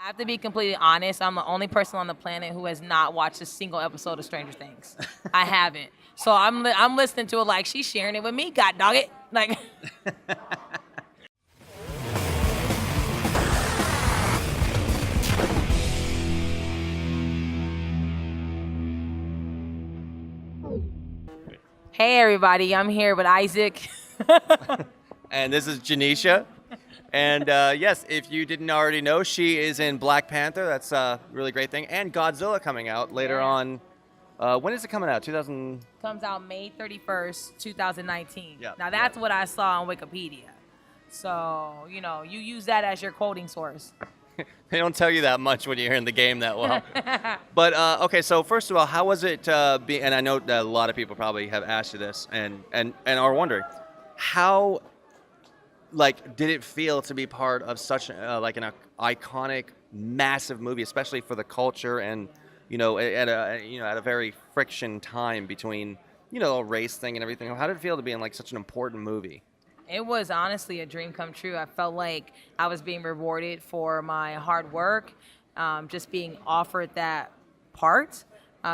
have to be completely honest. I'm the only person on the planet who has not watched a single episode of Stranger Things. I haven't. So I'm listening to it like she's sharing it with me. God dog it. Like. Hey everybody, I'm here with Isaac. And this is Janeshia. And yes, if you didn't already know, she is in Black Panther. That's a really great thing. And Godzilla coming out later on. When is it coming out? 2000? Comes out May 31st, 2019. Yeah, Now that's what I saw on Wikipedia. So, you use that as your quoting source. They don't tell you that much when you're in the game that well. But okay, so first of all, how was it and I know that a lot of people probably have asked you this and are wondering, how did it feel to be part of such an iconic, massive movie, especially for the culture and at a very friction time between a race thing and everything? How did it feel to be in such an important movie? It was honestly a dream come true. I felt like I was being rewarded for my hard work, just being offered that part.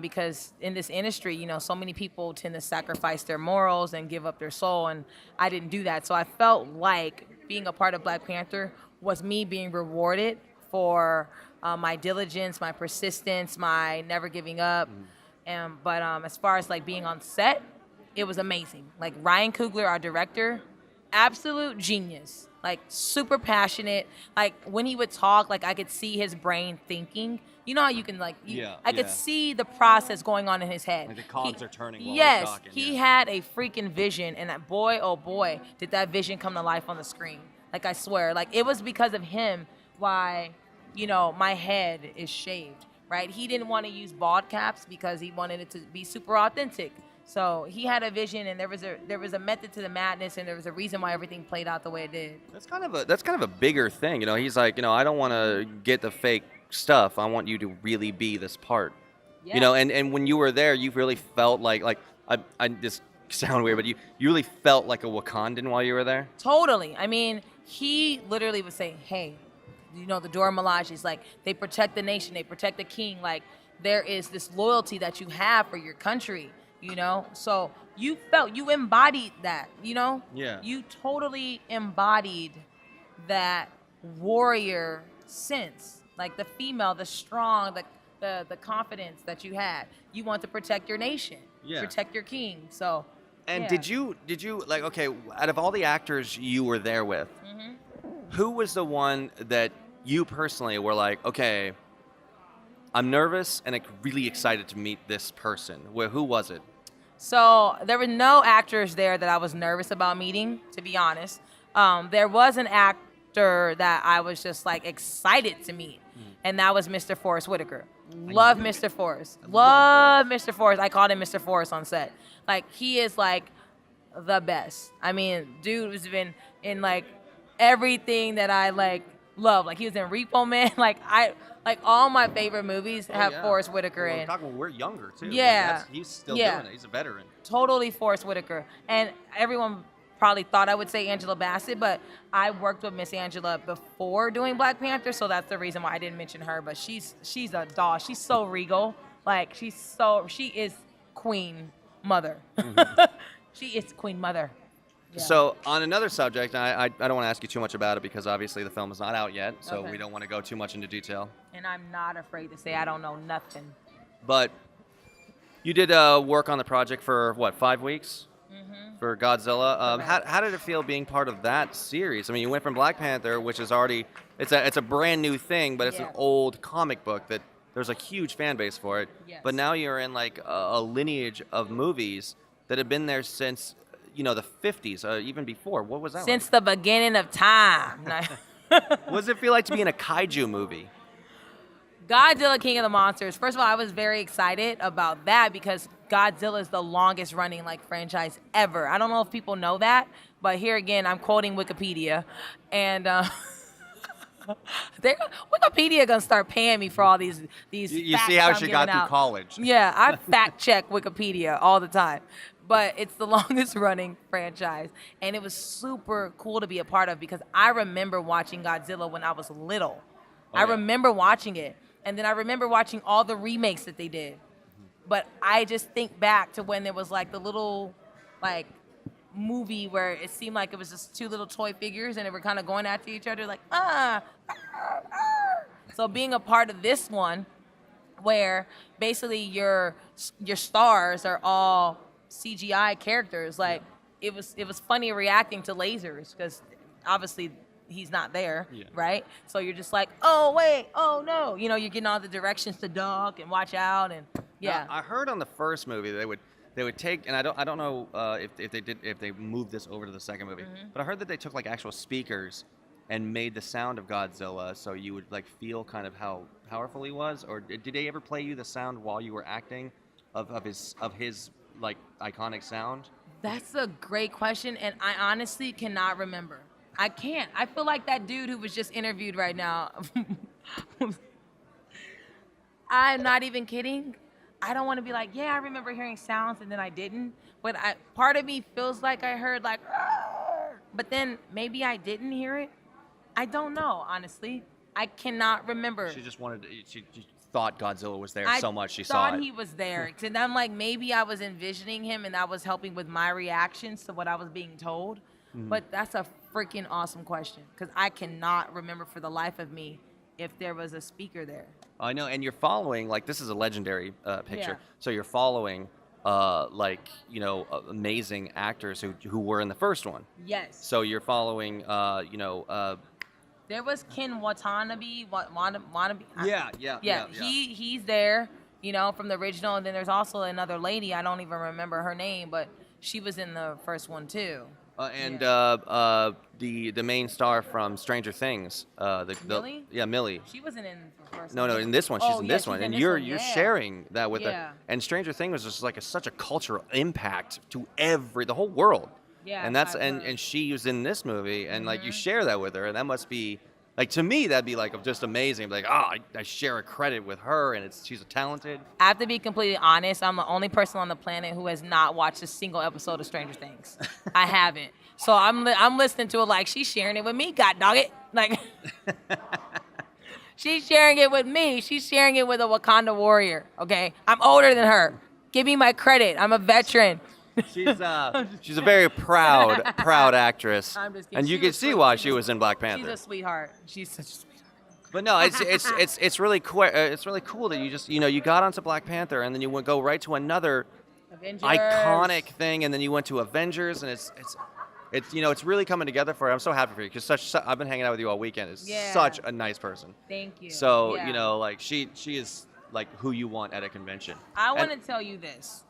Because in this industry, so many people tend to sacrifice their morals and give up their soul, and I didn't do that. So I felt like being a part of Black Panther was me being rewarded for my diligence, my persistence, my never giving up. But as far as being on set, it was amazing. Ryan Coogler, our director, absolute genius. Super passionate. When he would talk, I could see his brain thinking. You know how you can I could see the process going on in his head. The cogs are turning while yes, he's talking. He had a freaking vision, and boy, oh boy, did that vision come to life on the screen. I swear, it was because of him why, my head is shaved, right? He didn't want to use bald caps because he wanted it to be super authentic. So he had a vision, and there was a method to the madness, and there was a reason why everything played out the way it did. That's kind of a bigger thing, He's like, I don't want to get the fake stuff. I want you to really be this part, Yeah. And when you were there, you really felt like I just sound weird, but you really felt like a Wakandan while you were there. Totally. I mean, he literally was saying, "Hey, the Dora Milaje is they protect the nation, they protect the king. There is this loyalty that you have for your country." So you embodied that, Yeah. You totally embodied that warrior sense, the female, the strong, the confidence that you had. You want to protect your nation, protect your king. So. And yeah. did you okay, out of all the actors you were there with, who was the one that you personally were like, okay, I'm nervous and really excited to meet this person? Who was it? So there were no actors there that I was nervous about meeting, to be honest. There was an actor that I was just excited to meet, and that was Mr. Forrest Whitaker. Love Mr. Forrest. Love Mr. Forrest. I called him Mr. Forrest on set. He is the best. I mean, dude has been in everything that I love. He was in Repo Man. All my favorite movies have Forrest Whitaker in. We're younger too. Yeah. He's still doing it. He's a veteran. Totally Forrest Whitaker. And everyone probably thought I would say Angela Bassett, but I worked with Miss Angela before doing Black Panther, so that's the reason why I didn't mention her. But she's a doll. She's so regal. She is Queen Mother. She is Queen Mother. Yeah. So on another subject, I don't want to ask you too much about it because obviously the film is not out yet, so we don't want to go too much into detail. And I'm not afraid to say I don't know nothing. But you did work on the project for, 5 weeks? For Godzilla. How did it feel being part of that series? I mean, you went from Black Panther, which is already, it's a brand new thing, but it's an old comic book that there's a huge fan base for it. Yes. But now you're in a lineage of movies that have been there since, the 50s, even before. What was that Since the beginning of time. What does it feel like to be in a kaiju movie? Godzilla King of the Monsters. First of all, I was very excited about that because Godzilla is the longest running franchise ever. I don't know if people know that, but here again, I'm quoting Wikipedia, and Wikipedia gonna start paying me for all these. You facts see how I'm she giving got through out. college. Yeah, I fact check Wikipedia all the time. But it's the longest running franchise, and it was super cool to be a part of because I remember watching Godzilla when I was little. I remember watching it. And then I remember watching all the remakes that they did. But I just think back to when there was like the little like movie where it seemed like it was just two little toy figures and they were kind of going after each other like, ah. So being a part of this one where basically your stars are all CGI characters, like it was funny reacting to lasers because obviously he's not there, right? So you're just like, oh wait, oh no, you know, you're getting all the directions to duck and watch out, and Now, I heard on the first movie they would take, and I don't know if they moved this over to the second movie, but I heard that they took like actual speakers and made the sound of Godzilla so you would like feel kind of how powerful he was, or did they ever play you the sound while you were acting of his like iconic sound? That's a great question, and I honestly cannot remember. I can't. I feel like that dude who was just interviewed right now. I'm not even kidding. I don't want to be like, yeah, I remember hearing sounds and then I didn't. But part of me feels like I heard like, "Arr!" But then maybe I didn't hear it. I don't know, honestly. I cannot remember. She just wanted to, she thought Godzilla was there so much she saw I it. thought he was there. And I'm like, maybe I was envisioning him and that was helping with my reactions to what I was being told. But that's a freaking awesome question because I cannot remember for the life of me if there was a speaker there. I know, and you're following, like, this is a legendary picture. Yeah. So you're following, like, you know, amazing actors who were in the first one. Yes. So you're following, you know. There was Ken Watanabe. Yeah. He's there, you know, from the original. And then there's also another lady. I don't even remember her name, but she was in the first one, too. The main star from Stranger Things, Millie? Millie. She wasn't in the first No, one. in this one, she's in this one, and you're sharing that with Yeah. her. And Stranger Things was just like such a cultural impact to the whole world. Yeah, and that's I've and heard. she was in this movie, and like you share that with her, and that must be like, to me, that'd be like just amazing. Like, I share a credit with her, and she's a talented. I have to be completely honest. I'm the only person on the planet who has not watched a single episode of Stranger Things. I haven't. So I'm listening to it like she's sharing it with me. God dog it. Like she's sharing it with me. She's sharing it with a Wakanda warrior. Okay, I'm older than her. Give me my credit. I'm a veteran. She's a very proud actress, I'm just kidding. and you She can was see sweet. why she was in Black Panther. She's a sweetheart. She's such a sweetheart. But no, it's really cool that you just, you know, you got onto Black Panther and then you would go right to another Avengers. iconic thing, and then you went to Avengers, and it's you know, it's really coming together for you. I'm so happy for you because I've been hanging out with you all weekend. It's such a nice person. Thank you. So Yeah. you know, like she is like who you want at a convention. I want to tell you this.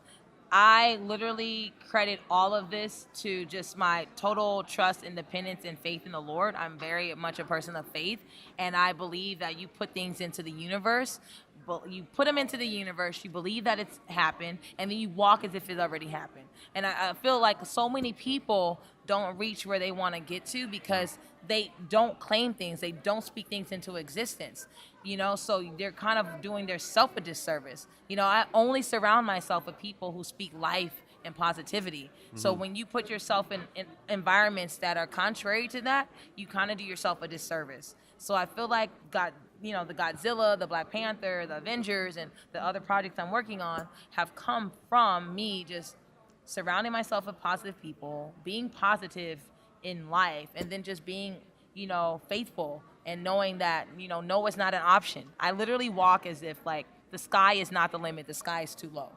I literally credit all of this to just my total trust, independence, and faith in the Lord. I'm very much a person of faith, and I believe that you put things into the universe. But you put them into the universe, you believe that it's happened, and then you walk as if it already happened. And I feel like so many people don't reach where they want to get to because they don't claim things, they don't speak things into existence. You know, so they're kind of doing their self a disservice. You know, I only surround myself with people who speak life and positivity. So when you put yourself in environments that are contrary to that, you kind of do yourself a disservice. So I feel like the Godzilla, the Black Panther, the Avengers, and the other projects I'm working on have come from me just surrounding myself with positive people, being positive in life, and then just being, you know, faithful and knowing that, you know, no is not an option. I literally walk as if like the sky is not the limit, the sky is too low.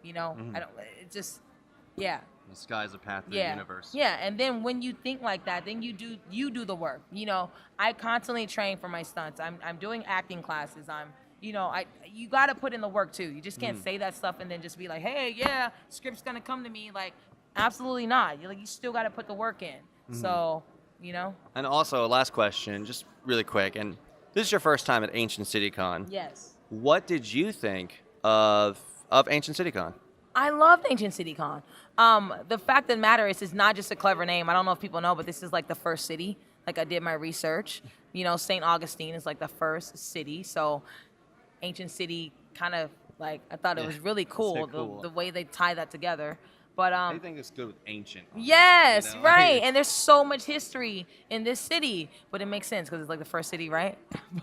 You know, yeah. The sky's a path to the universe. Yeah, and then when you think like that, then you do the work. You know, I constantly train for my stunts. I'm doing acting classes. You got to put in the work too. You just can't say that stuff and then just be like, hey, yeah, script's gonna come to me. Like, absolutely not. You still got to put the work in. So, you know. And also, last question, just really quick, and this is your first time at Ancient CityCon. Yes. What did you think of Ancient CityCon? I loved Ancient CityCon. The fact of the matter is, it's not just a clever name. I don't know if people know, but this is like the first city. Like, I did my research. You know, St. Augustine is like the first city. So Ancient City kind of like, I thought it was really cool, cool. the way they tie that together. But Anything that's good with ancient. yes, You know? right. And there's so much history in this city, but it makes sense because it's like the first city, right?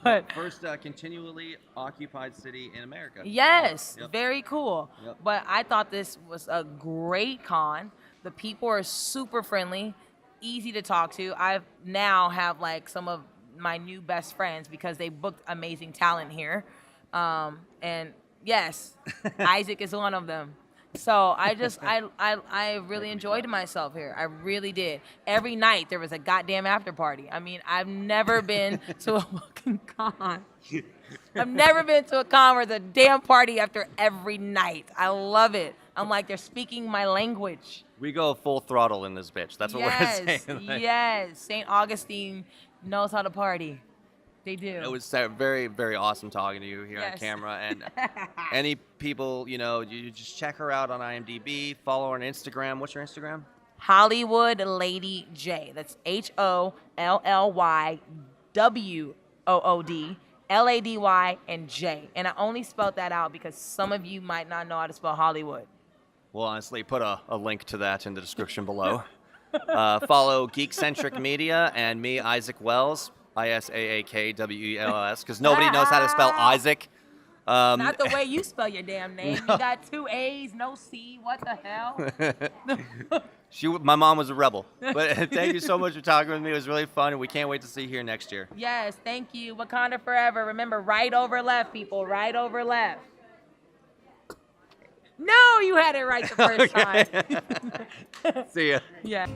But First continually occupied city in America. yes, Yep. very cool. Yep. But I thought this was a great con. The people are super friendly, easy to talk to. I now have like some of my new best friends because they booked amazing talent here. And yes, Isaac is one of them. So I really enjoyed myself here. I really did. Every night there was a goddamn after party. I mean, I've never been to a fucking con. I've never been to a con where there's a damn party after every night. I love it. I'm like, they're speaking my language. We go full throttle in this bitch. That's what we're saying. Yes. St. Augustine knows how to party. They do. It was very, very awesome talking to you here on Yes. camera. And any people, you just check her out on IMDb, follow her on Instagram. What's your Instagram? Hollywood Lady J. That's HOLLYWOOD LADY and J. And I only spelled that out because some of you might not know how to spell Hollywood. We'll honestly put a link to that in the description below. Follow Geekcentric Media and me, Isaak Wells, ISAAKWELS, because nobody knows how to spell Isaac. Not the way you spell your damn name. You got 2 A's, no C. What the hell? My mom was a rebel. But thank you so much for talking with me. It was really fun, and we can't wait to see you here next year. Yes, thank you. Wakanda forever. Remember, right over left, people. Right over left. No, you had it right the first time. See ya. Yeah.